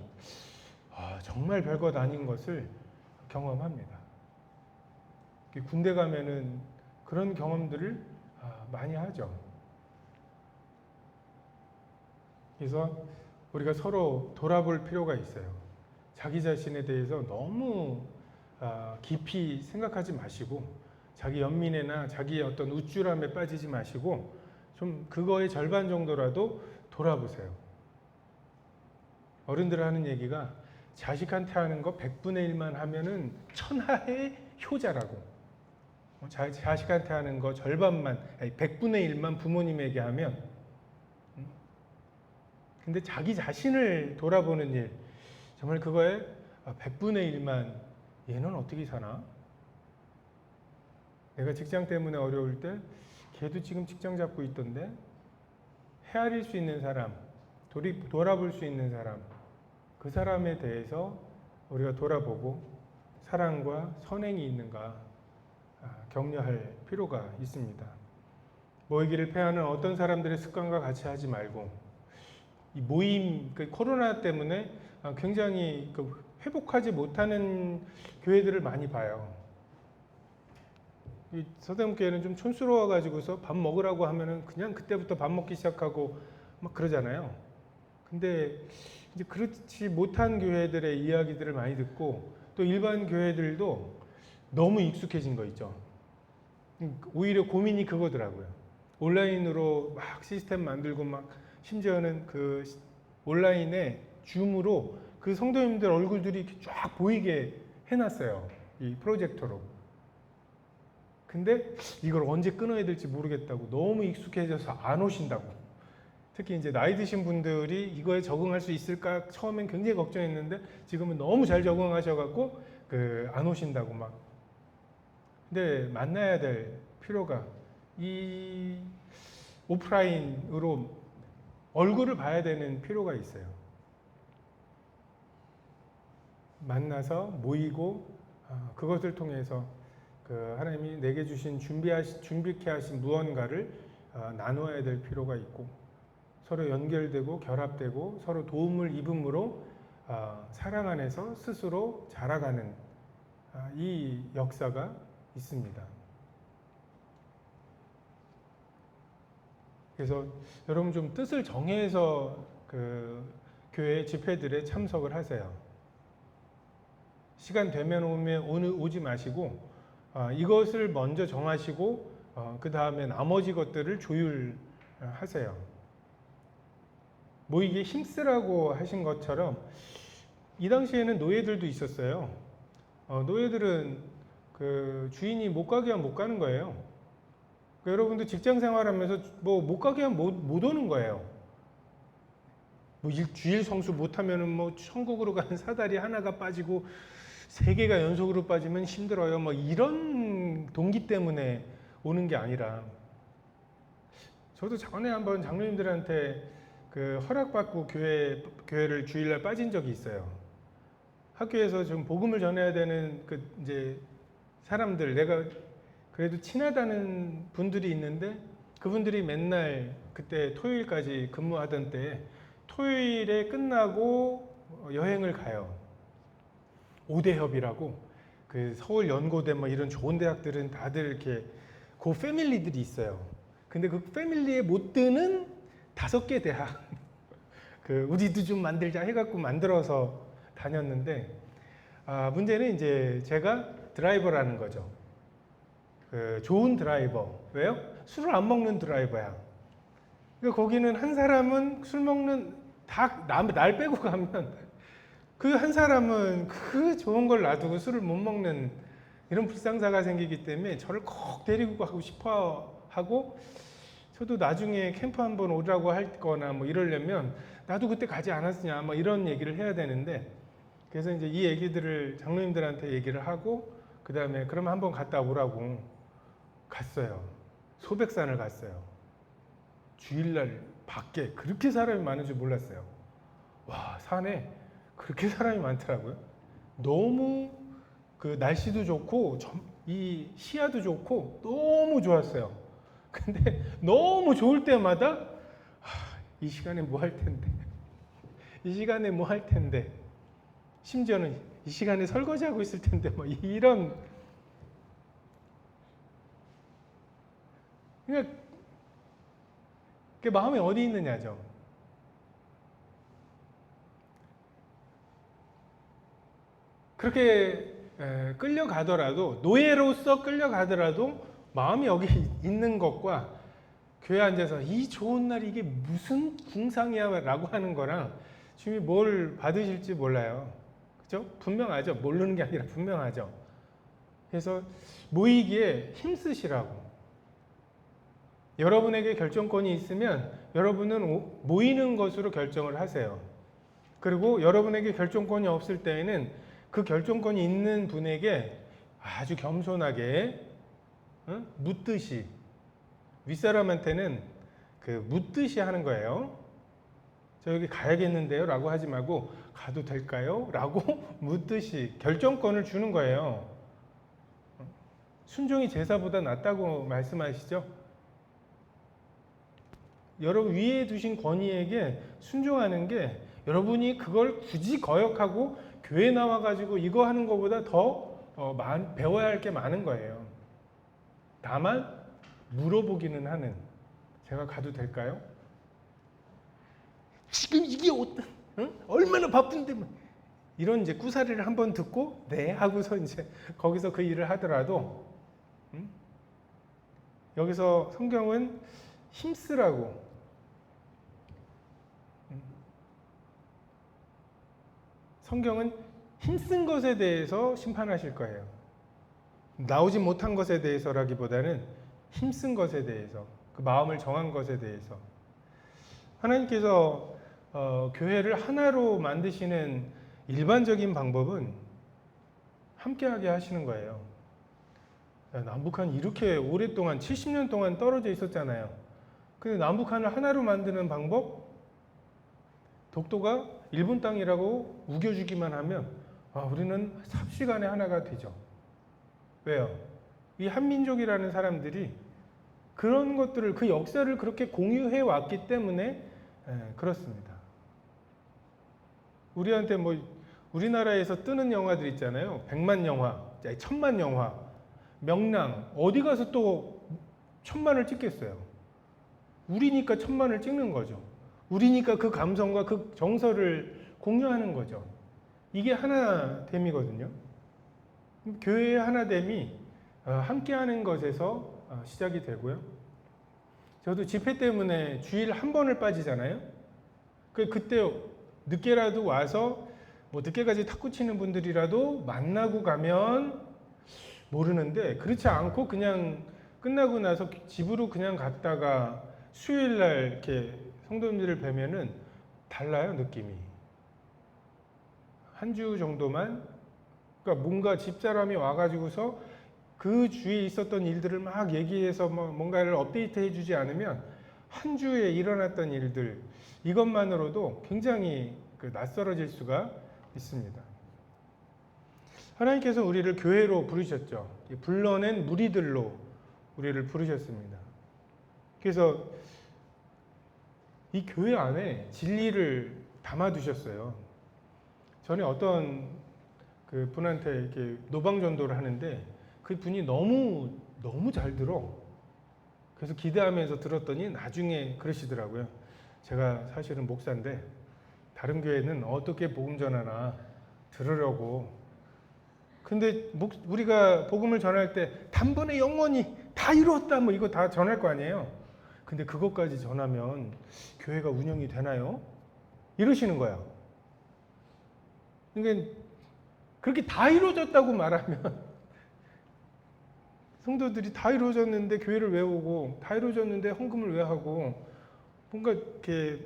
정말 별것 아닌 것을 경험합니다. 군대 가면은 그런 경험들을 많이 하죠. 그래서 우리가 서로 돌아볼 필요가 있어요. 자기 자신에 대해서 너무 깊이 생각하지 마시고 자기 연민이나 자기의 어떤 우쭐함에 빠지지 마시고 좀 그거의 절반 정도라도 돌아보세요. 어른들 하는 얘기가 자식한테 하는 거 100분의 1만 하면은 천하의 효자라고. 자식한테 하는 거 절반만, 100분의 1만 부모님에게 하면 근데 자기 자신을 돌아보는 일 정말 그거에 100분의 1만 얘는 어떻게 사나? 내가 직장 때문에 어려울 때 걔도 지금 직장 잡고 있던데 헤아릴 수 있는 사람, 돌아볼 수 있는 사람 그 사람에 대해서 우리가 돌아보고 사랑과 선행이 있는가 격려할 필요가 있습니다. 모이기를 패하는 어떤 사람들의 습관과 같이 하지 말고 이 모임, 코로나 때문에 굉장히 회복하지 못하는 교회들을 많이 봐요. 이 서대문교회는 좀 촌스러워가지고서 밥 먹으라고 하면은 그냥 그때부터 밥 먹기 시작하고 막 그러잖아요. 근데 이제 그렇지 못한 교회들의 이야기들을 많이 듣고 또 일반 교회들도 너무 익숙해진 거 있죠. 오히려 고민이 그거더라고요. 온라인으로 막 시스템 만들고 막 심지어는 그 온라인에 줌으로 그 성도님들 얼굴들이 이렇게 쫙 보이게 해놨어요. 이 프로젝터로. 근데 이걸 언제 끊어야 될지 모르겠다고 너무 익숙해져서 안 오신다고. 특히 이제 나이 드신 분들이 이거에 적응할 수 있을까 처음엔 굉장히 걱정했는데 지금은 너무 잘 적응하셔갖고 안 오신다고 막. 근데 만나야 될 필요가 이 오프라인으로 얼굴을 봐야 되는 필요가 있어요. 만나서 모이고 그것을 통해서 그 하나님이 내게 주신 준비케 하신 무언가를 나누어야 될 필요가 있고 서로 연결되고 결합되고 서로 도움을 입음으로 사랑 안에서 스스로 자라가는 이 역사가 있습니다. 그래서 여러분 좀 뜻을 정해서 그 교회 집회들에 참석을 하세요. 시간 되면 오지 마시고 이것을 먼저 정하시고 그 다음에 나머지 것들을 조율하세요. 뭐 이게 힘쓰라고 하신 것처럼 이 당시에는 노예들도 있었어요. 노예들은 그 주인이 못 가게 하면 못 가는 거예요. 그러니까 여러분도 직장 생활하면서 뭐 못 가게 하면 못 오는 거예요. 뭐 주일 성수 못하면은 뭐 천국으로 가는 사다리 하나가 빠지고 3개가 연속으로 빠지면 힘들어요. 뭐 이런 동기 때문에 오는 게 아니라 저도 전에 한번 장로님들한테 그 허락받고 교회를 주일날 빠진 적이 있어요. 학교에서 좀 복음을 전해야 되는 그 이제 사람들, 내가 그래도 친하다는 분들이 있는데 그분들이 맨날 그때 토요일까지 근무하던 때 토요일에 끝나고 여행을 가요. 5대 협이라고 그 서울 연고대 뭐 이런 좋은 대학들은 다들 이렇게 그 패밀리들이 있어요. 근데 그 패밀리에 못 드는 5개 대학 그 우리도 좀 만들자 해갖고 만들어서 다녔는데 문제는 이제 제가 드라이버라는 거죠. 그 좋은 드라이버. 왜요? 술을 안 먹는 드라이버야. 그러니까 거기는 한 사람은 술 먹는 날 빼고 가면 그 한 사람은 그 좋은 걸 놔두고 술을 못 먹는 이런 불상사가 생기기 때문에 저를 꼭 데리고 가고 싶어 하고 저도 나중에 캠프 한번 오라고 할 거나 뭐 이러려면 나도 그때 가지 않았으냐 뭐 이런 얘기를 해야 되는데 그래서 이제 이 얘기들을 장로님들한테 얘기를 하고 그 다음에 그러면 한번 갔다 오라고 갔어요. 소백산을 갔어요. 주일날 밖에 그렇게 사람이 많은 줄 몰랐어요. 와, 산에 그렇게 사람이 많더라고요. 너무 그 날씨도 좋고 이 시야도 좋고 너무 좋았어요. 근데 너무 좋을 때마다 이 시간에 뭐 할 텐데 이 시간에 뭐 할 텐데 심지어는 이 시간에 설거지하고 있을 텐데 뭐 이런 그러니까 그 마음이 어디 있느냐죠. 그렇게 끌려가더라도 노예로서 끌려가더라도 마음이 여기 있는 것과 교회 앉아서 이 좋은 날 이게 무슨 궁상이야 라고 하는 거랑 주님이 뭘 받으실지 몰라요. 그죠? 분명하죠. 모르는 게 아니라 분명하죠. 그래서 모이기에 힘쓰시라고. 여러분에게 결정권이 있으면 여러분은 모이는 것으로 결정을 하세요. 그리고 여러분에게 결정권이 없을 때에는 그 결정권이 있는 분에게 아주 겸손하게 묻듯이 윗사람한테는 그 묻듯이 하는 거예요. 저 여기 가야겠는데요 라고 하지 말고 가도 될까요? 라고 묻듯이 결정권을 주는 거예요. 순종이 제사보다 낫다고 말씀하시죠? 여러분 위에 두신 권위에게 순종하는 게 여러분이 그걸 굳이 거역하고 교회 나와가지고 이거 하는 것보다 더 배워야 할 게 많은 거예요. 다만 물어보기는 하는, 제가 가도 될까요? 지금 이게 어떤, 응? 얼마나 바쁜데 뭐. 이런 이제 구사리를 한번 듣고 네 하고서 이제 거기서 그 일을 하더라도, 여기서 성경은 힘쓰라고, 성경은 힘쓴 것에 대해서 심판하실 거예요. 나오지 못한 것에 대해서라기보다는 힘쓴 것에 대해서, 그 마음을 정한 것에 대해서. 하나님께서 교회를 하나로 만드시는 일반적인 방법은 함께하게 하시는 거예요. 남북한이 이렇게 오랫동안 70년 동안 떨어져 있었잖아요. 근데 남북한을 하나로 만드는 방법? 독도가 일본 땅이라고 우겨주기만 하면 우리는 삽시간에 하나가 되죠. 왜요? 이 한민족이라는 사람들이 그런 것들을, 그 역사를 그렇게 공유해 왔기 때문에 그렇습니다. 우리한테 뭐 우리나라에서 뜨는 영화들 있잖아요. 100만 영화, 1000만 영화, 명랑, 어디 가서 또 1000만을 찍겠어요. 우리니까 1000만을 찍는 거죠. 우리니까 그 감성과 그 정서를 공유하는 거죠. 이게 하나됨이거든요. 교회의 하나됨이 함께하는 것에서 시작이 되고요. 저도 집회 때문에 주일 한 번을 빠지잖아요. 그때 늦게라도 와서 뭐 늦게까지 탁구 치는 분들이라도 만나고 가면 모르는데, 그렇지 않고 그냥 끝나고 나서 집으로 그냥 갔다가 수요일 날 이렇게 성도님들을 뵈면은 달라요, 느낌이. 한 주 정도만, 그러니까 뭔가 집사람이 와가지고서 그 주위에 있었던 일들을 막 얘기해서 뭔가를 업데이트 해주지 않으면 한 주에 일어났던 일들, 이것만으로도 굉장히 낯설어질 수가 있습니다. 하나님께서 우리를 교회로 부르셨죠. 불러낸 무리들로 우리를 부르셨습니다. 그래서 이 교회 안에 진리를 담아두셨어요. 전에 어떤 그 분한테 이렇게 노방전도를 하는데 그 분이 너무 잘 들어. 그래서 기대하면서 들었더니 나중에 그러시더라고요. 제가 사실은 목사인데 다른 교회는 어떻게 복음 전하나 들으려고. 근데 우리가 복음을 전할 때 단번에 영원히 다 이루었다 뭐 이거 다 전할 거 아니에요. 근데 그것까지 전하면 교회가 운영이 되나요? 이러시는 거예요. 그러니까 그렇게 다 이루어졌다고 말하면 성도들이 다 이루어졌는데 교회를 왜 오고, 다 이루어졌는데 헌금을 왜 하고, 뭔가 이렇게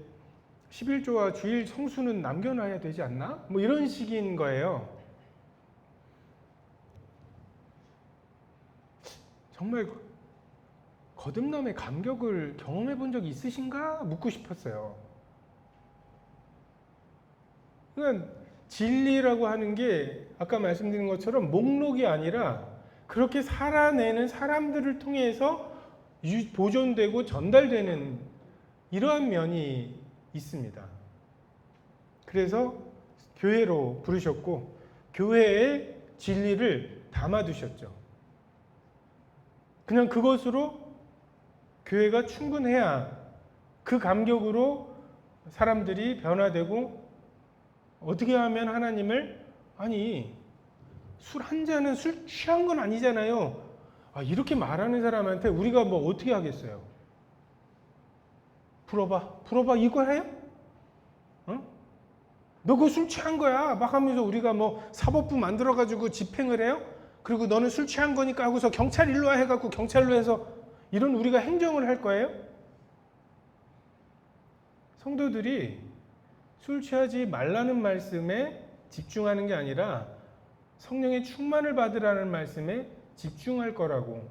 11조와 주일 성수는 남겨놔야 되지 않나? 뭐 이런 식인 거예요. 정말 거듭남의 감격을 경험해 본 적이 있으신가? 묻고 싶었어요. 그러니까 진리라고 하는 게 아까 말씀드린 것처럼 목록이 아니라 그렇게 살아내는 사람들을 통해서 보존되고 전달되는 이러한 면이 있습니다. 그래서 교회로 부르셨고 교회의 진리를 담아두셨죠. 그냥 그것으로 교회가 충분해야 그 감격으로 사람들이 변화되고, 어떻게 하면 하나님을, 아니 술 한 잔은 술 취한 건 아니잖아요. 이렇게 말하는 사람한테 우리가 뭐 어떻게 하겠어요? 풀어봐 이거 해요? 너 그거 술 취한 거야 막 하면서 우리가 뭐 사법부 만들어가지고 집행을 해요? 그리고 너는 술 취한 거니까 하고서 경찰 일로 와 해갖고 경찰로 해서 이런 우리가 행정을 할 거예요? 성도들이 술 취하지 말라는 말씀에 집중하는 게 아니라 성령의 충만을 받으라는 말씀에 집중할 거라고.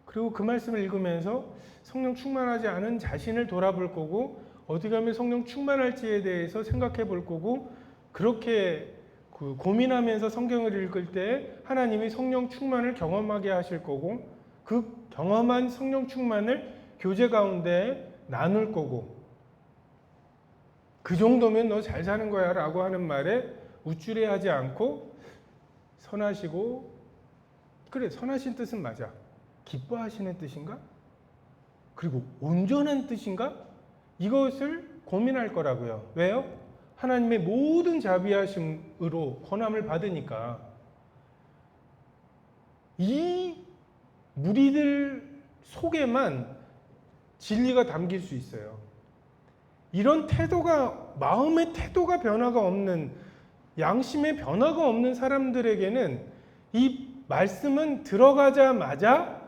그리고 그 말씀을 읽으면서 성령 충만하지 않은 자신을 돌아볼 거고, 어디 가면 성령 충만할지에 대해서 생각해 볼 거고, 그렇게 고민하면서 성경을 읽을 때 하나님이 성령 충만을 경험하게 하실 거고, 그 경험한 성령 충만을 교제 가운데 나눌 거고, 그 정도면 너 잘 사는 거야 라고 하는 말에 우쭐해하지 않고 선하시고, 그래 선하신 뜻은 맞아. 기뻐하시는 뜻인가? 그리고 온전한 뜻인가? 이것을 고민할 거라고요. 왜요? 하나님의 모든 자비하심으로 권함을 받으니까. 이 무리들 속에만 진리가 담길 수 있어요. 이런 태도가, 마음의 태도가 변화가 없는, 양심의 변화가 없는 사람들에게는 이 말씀은 들어가자마자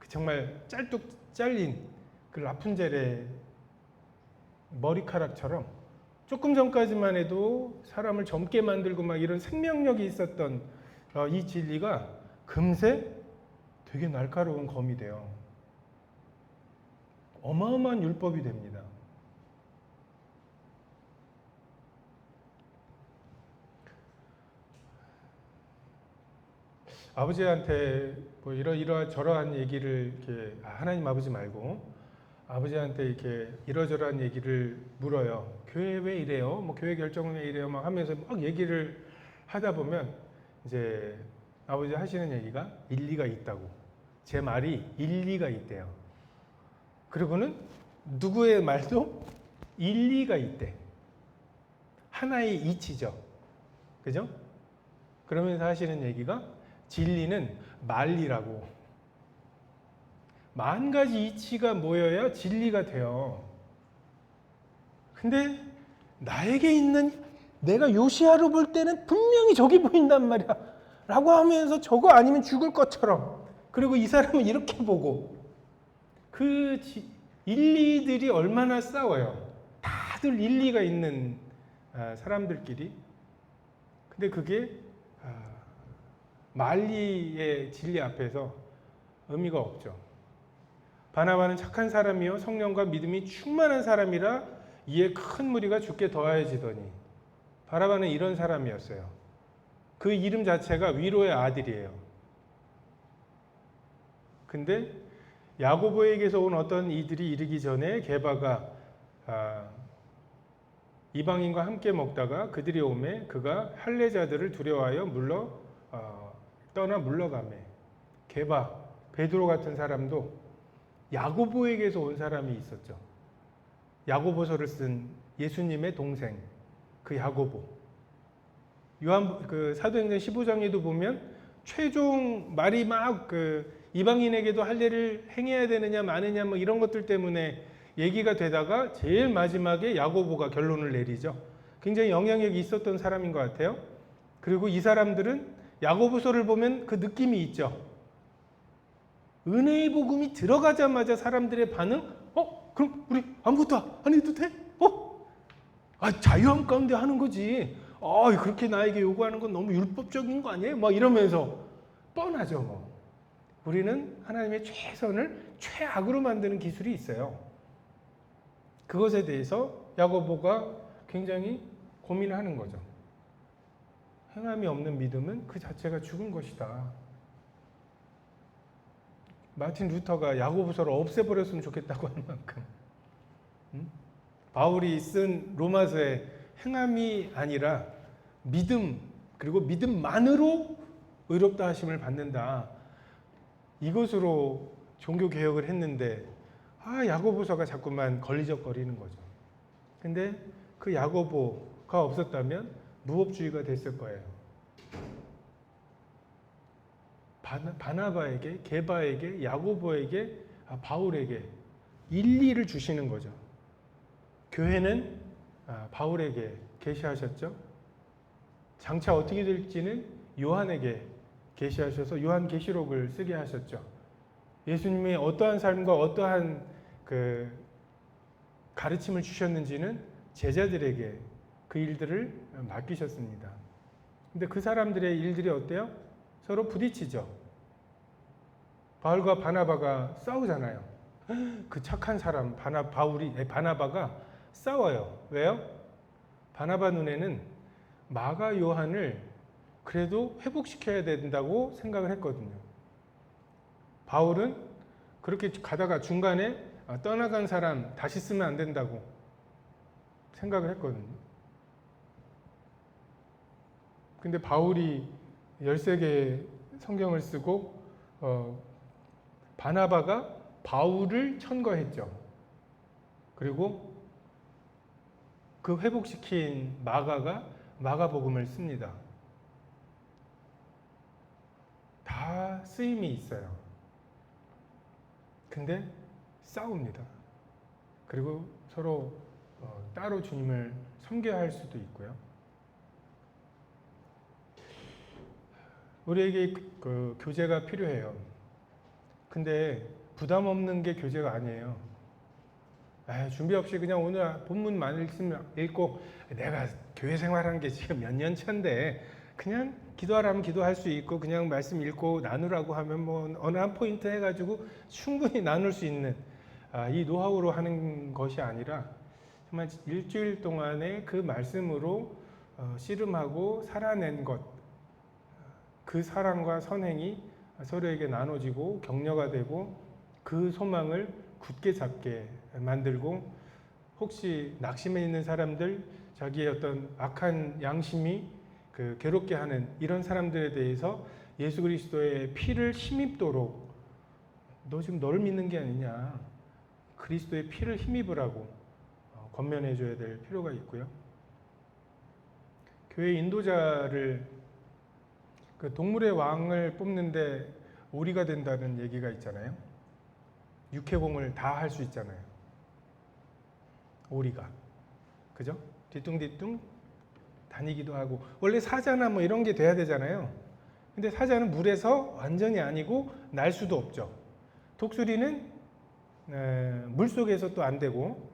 정말 짤뚝 잘린 그 라푼젤의 머리카락처럼 조금 전까지만 해도 사람을 젊게 만들고 막 이런 생명력이 있었던 이 진리가 금세 되게 날카로운 검이 돼요. 어마어마한 율법이 됩니다. 아버지한테 뭐 이러저러한 얘기를 이렇게 하나님 아버지 말고 아버지한테 이렇게 이러저러한 얘기를 물어요. 교회 왜 이래요? 뭐 교회 결정은 왜 이래요? 막 하면서 막 얘기를 하다 보면 이제 아버지 하시는 얘기가 일리가 있다고. 제 말이 일리가 있대요. 그리고는 누구의 말도 일리가 있대. 하나의 이치죠. 그죠? 그러면서 하시는 얘기가 진리는 만리라고. 만 가지 이치가 모여야 진리가 돼요. 근데 나에게 있는, 내가 요시야로 볼 때는 분명히 저기 보인단 말이야 라고 하면서 저거 아니면 죽을 것처럼, 그리고 이 사람은 이렇게 보고, 그 일리들이 얼마나 싸워요. 다들 일리가 있는 사람들끼리. 근데 그게 만리의 진리 앞에서 의미가 없죠. 바나바는 착한 사람이요 성령과 믿음이 충만한 사람이라 이에 큰 무리가 죽게 더하여지더니. 바나바는 이런 사람이었어요. 그 이름 자체가 위로의 아들이에요. 근데 야고보에게서 온 어떤 이들이 이르기 전에 게바가 이방인과 함께 먹다가 그들이 오매 그가 할례자들을 두려워하여 떠나 물러가매. 게바, 베드로 같은 사람도 야고보에게서 온 사람이 있었죠. 야고보서를 쓴 예수님의 동생, 그 야고보. 사도행전 15장에도 보면 최종 말이 막 이방인에게도 할례를 행해야 되느냐 마느냐 뭐 이런 것들 때문에 얘기가 되다가 제일 마지막에 야고보가 결론을 내리죠. 굉장히 영향력이 있었던 사람인 것 같아요. 그리고 이 사람들은 야고보서를 보면 그 느낌이 있죠. 은혜의 복음이 들어가자마자 사람들의 반응, 그럼 우리 아무것도 안 해도 돼? 자유함 가운데 하는 거지. 그렇게 나에게 요구하는 건 너무 율법적인 거 아니에요? 막 이러면서 뻔하죠. 뭐. 우리는 하나님의 최선을 최악으로 만드는 기술이 있어요. 그것에 대해서 야고보가 굉장히 고민하는 거죠. 행함이 없는 믿음은 그 자체가 죽은 것이다. 마틴 루터가 야고보서를 없애버렸으면 좋겠다고 할 만큼 바울이 쓴 로마서에 행함이 아니라 믿음, 그리고 믿음만으로 의롭다 하심을 받는다. 이것으로 종교개혁을 했는데 야고보서가 자꾸만 걸리적거리는 거죠. 근데 그 야고보가 없었다면 무법주의가 됐을 거예요. 바나바에게, 게바에게, 야고보에게, 바울에게 일리를 주시는 거죠. 교회는 바울에게 계시하셨죠. 장차 어떻게 될지는 요한에게 계시하셔서 요한계시록을 쓰게 하셨죠. 예수님이 어떠한 삶과 어떠한 그 가르침을 주셨는지는 제자들에게 그 일들을 맡기셨습니다. 근데 그 사람들의 일들이 어때요? 서로 부딪히죠. 바울과 바나바가 싸우잖아요. 그 착한 사람 바나바가 싸워요. 왜요? 바나바 눈에는 마가 요한을 그래도 회복시켜야 된다고 생각을 했거든요. 바울은 그렇게 가다가 중간에 떠나간 사람 다시 쓰면 안 된다고 생각을 했거든요. 근데 바울이 13개의 성경을 쓰고 바나바가 바울을 천거했죠. 그리고 그 회복시킨 마가가 마가복음을 씁니다. 다 쓰임이 있어요. 근데 싸웁니다. 그리고 서로 따로 주님을 섬겨야 할 수도 있고요. 우리에게 그 교제가 필요해요. 근데 부담 없는 게 교제가 아니에요. 준비 없이 그냥 오늘 본문만 읽고 내가 교회 생활한 게 지금 몇 년 차인데 그냥 기도하라면 기도할 수 있고 그냥 말씀 읽고 나누라고 하면 뭐 어느 한 포인트 해가지고 충분히 나눌 수 있는 이 노하우로 하는 것이 아니라 정말 일주일 동안의 그 말씀으로 씨름하고 살아낸 것, 그 사랑과 선행이 서로에게 나눠지고 격려가 되고 그 소망을 굳게 잡게 만들고 혹시 낙심해 있는 사람들, 자기의 어떤 악한 양심이 괴롭게 하는 이런 사람들에 대해서 예수 그리스도의 피를 힘입도록 너 지금 너를 믿는 게 아니냐, 그리스도의 피를 힘입으라고 권면해 줘야 될 필요가 있고요. 교회 인도자를 그 동물의 왕을 뽑는데 오리가 된다는 얘기가 있잖아요. 육해공을 다 할 수 있잖아요. 오리가. 그죠? 뒤뚱뒤뚱 다니기도 하고. 원래 사자나 뭐 이런 게 돼야 되잖아요. 근데 사자는 물에서 완전히 아니고 날 수도 없죠. 독수리는 물속에서 또 안 되고,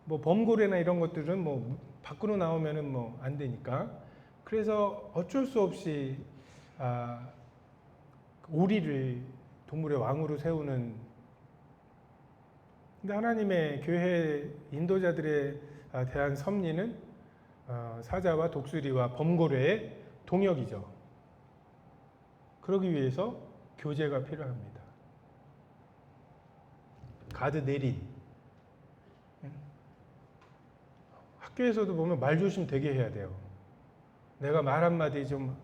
뭐 범고래나 이런 것들은 뭐 밖으로 나오면은 뭐 안 되니까. 그래서 어쩔 수 없이 오리를 동물의 왕으로 세우는. 근데 하나님의 교회 인도자들에 대한 섭리는 사자와 독수리와 범고래의 동역이죠. 그러기 위해서 교제가 필요합니다. 가드 내린. 학교에서도 보면 말조심 되게 해야 돼요. 내가 말 한마디 좀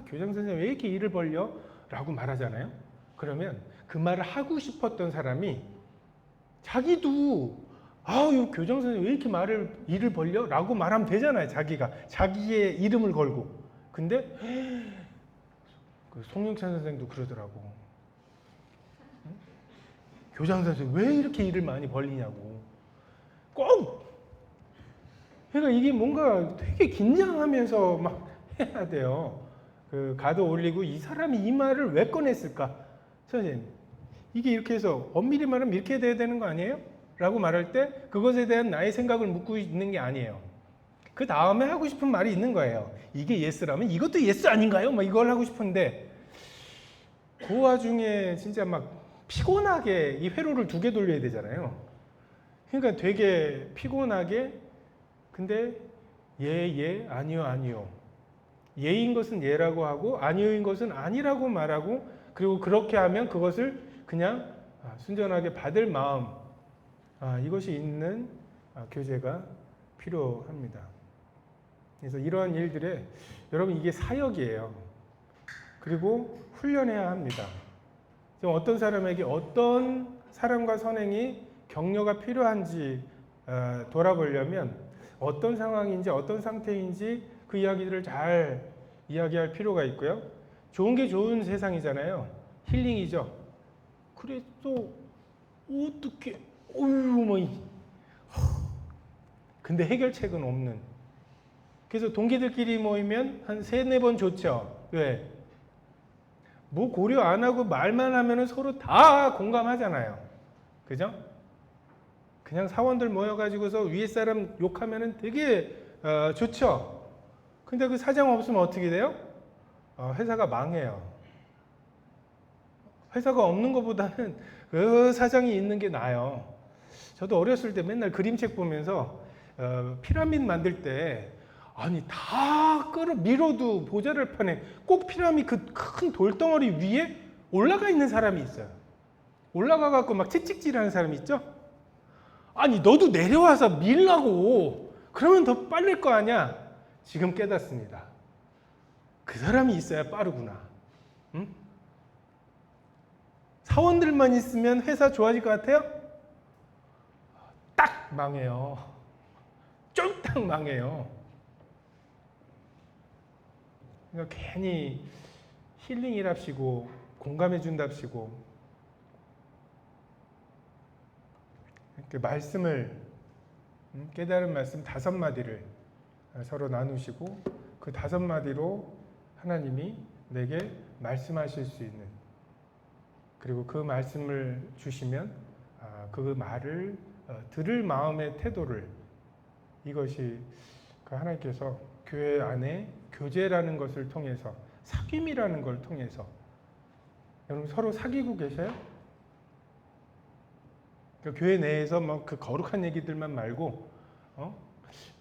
교장 선생님 왜 이렇게 일을 벌려? 라고 말하잖아요. 그러면 그 말을 하고 싶었던 사람이 자기도 이 교장 선생님 왜 이렇게 일을 벌려? 라고 말하면 되잖아요. 자기의 이름을 걸고. 근데 그 송영찬 선생도 그러더라고. 교장 선생님 왜 이렇게 일을 많이 벌리냐고. 꼭! 그러니까 이게 뭔가 되게 긴장하면서 막 해야 돼요. 그 가드 올리고 이 사람이 이 말을 왜 꺼냈을까? 선생님, 이게 이렇게 해서 엄밀히 말하면 이렇게 돼야 되는 거 아니에요? 라고 말할 때 그것에 대한 나의 생각을 묻고 있는 게 아니에요. 그 다음에 하고 싶은 말이 있는 거예요. 이게 예스라면 이것도 예스 아닌가요? 막 이걸 하고 싶은데 그 와중에 진짜 막 피곤하게 이 회로를 2개 돌려야 되잖아요. 그러니까 되게 피곤하게 근데 예, 아니요. 예인 것은 예라고 하고 아니요인 것은 아니라고 말하고 그리고 그렇게 하면 그것을 그냥 순전하게 받을 마음 이것이 있는 교제가 필요합니다. 그래서 이러한 일들에 여러분 이게 사역이에요. 그리고 훈련해야 합니다. 어떤 사람에게 어떤 사랑과 선행이 격려가 필요한지 돌아보려면 어떤 상황인지 어떤 상태인지 그 이야기들을 잘 이야기할 필요가 있고요. 좋은 게 좋은 세상이잖아요. 힐링이죠. 그래도 어떻게 근데 해결책은 없는. 그래서 동기들끼리 모이면 한 3-4번 좋죠. 왜? 뭐 고려 안 하고 말만 하면은 서로 다 공감하잖아요. 그죠? 그냥 사원들 모여가지고서 위에 사람 욕하면은 되게 좋죠. 근데 그 사장 없으면 어떻게 돼요? 회사가 망해요. 회사가 없는 것보다는 그 사장이 있는 게 나아요. 저도 어렸을 때 맨날 그림책 보면서 피라미드 만들 때 다 밀어도 모자랄 판에 꼭 피라미드 그 큰 돌덩어리 위에 올라가 있는 사람이 있어요. 올라가 갖고 막 채찍질하는 사람이 있죠? 너도 내려와서 밀라고. 그러면 더 빠를 거 아니야. 지금 깨닫습니다. 그 사람이 있어야 빠르구나. 응? 사원들만 있으면 회사 좋아질 것 같아요? 딱 망해요. 쫄딱 망해요. 그러니까 괜히 힐링이랍시고 공감해 준답시고 이렇게 말씀을 깨달은 말씀 5마디를 서로 나누시고 그 5마디로 하나님이 내게 말씀하실 수 있는, 그리고 그 말씀을 주시면 그 말을 들을 마음의 태도를, 이것이 그 하나님께서 교회 안에 교제라는 것을 통해서, 사귐이라는 걸 통해서, 여러분 서로 사귀고 계셔요? 그러니까 교회 내에서 뭐 그 거룩한 얘기들만 말고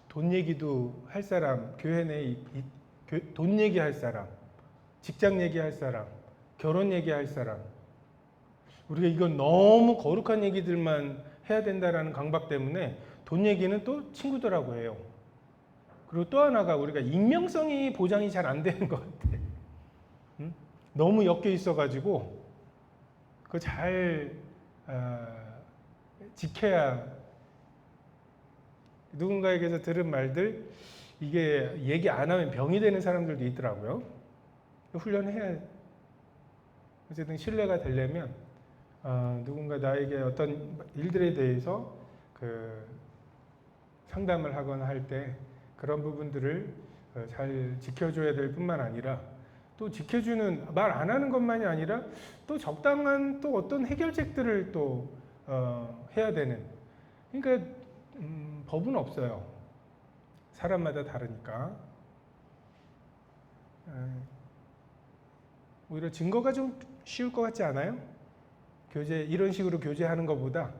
돈 얘기도 할 사람, 교회 내에 돈 얘기할 사람, 직장 얘기할 사람, 결혼 얘기할 사람, 우리가 이건 너무 거룩한 얘기들만 해야 된다라는 강박 때문에 돈 얘기는 또 친구들하고 해요. 그리고 또 하나가 우리가 익명성이 보장이 잘 안 되는 것 같아. 너무 엮여 있어가지고 그거 잘 지켜야. 누군가에게서 들은 말들, 이게 얘기 안 하면 병이 되는 사람들도 있더라고요. 훈련해야, 어쨌든 신뢰가 되려면 누군가 나에게 어떤 일들에 대해서 그 상담을 하거나 할 때 그런 부분들을 잘 지켜줘야 될 뿐만 아니라, 또 지켜주는, 말 안 하는 것만이 아니라 또 적당한 또 어떤 해결책들을 또 해야 되는. 그러니까 법은 없어요. 사람마다 다르니까. 오히려 증거가 좀 쉬울 것 같지 않아요? 교제, 이런 식으로 교제하는 것보다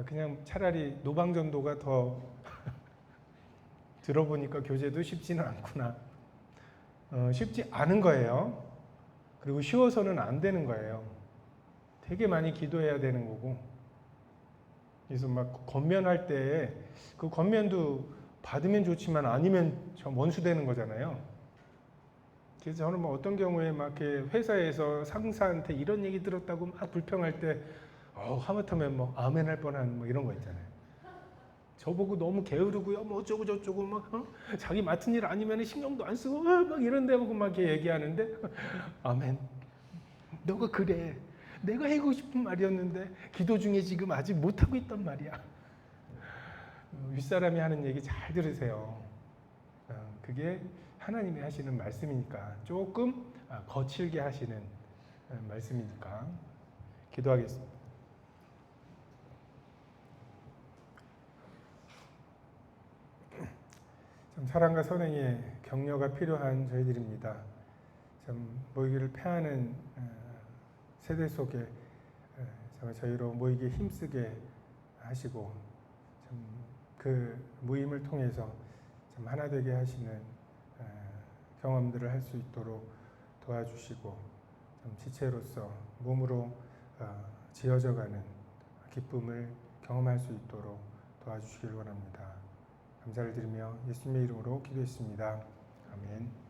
그냥 차라리 노방전도가 더 들어보니까 교제도 쉽지는 않구나. 쉽지 않은 거예요. 그리고 쉬워서는 안 되는 거예요. 되게 많이 기도해야 되는 거고. 그래서 막 권면할 때 그 권면도 받으면 좋지만 아니면 원수 되는 거잖아요. 그래서 저는 뭐 어떤 경우에 막 이렇게 회사에서 상사한테 이런 얘기 들었다고 막 불평할 때 하마터면 뭐 아멘 할 뻔한 뭐 이런 거 있잖아요. 저보고 너무 게으르고요, 뭐 어쩌고 저쩌고 막 자기 맡은 일 아니면 신경도 안 쓰고 막 이런데 보고 막 이렇게 얘기하는데 아멘. 너가 그래. 내가 하고 싶은 말이었는데 기도 중에 지금 아직 못 하고 있단 말이야. 윗사람이 하는 얘기 잘 들으세요. 그게 하나님이 하시는 말씀이니까, 조금 거칠게 하시는 말씀이니까. 기도하겠습니다. 참 사랑과 선행의 격려가 필요한 저희들입니다. 참 모이기를 패하는 세대 속에 저희로 모이기에 힘쓰게 하시고, 참 그 모임을 통해서 참 하나 되게 하시는 경험들을 할 수 있도록 도와주시고, 참 지체로서 몸으로 지어져가는 기쁨을 경험할 수 있도록 도와주시길 원합니다. 감사를 드리며 예수님의 이름으로 기도했습니다. 아멘.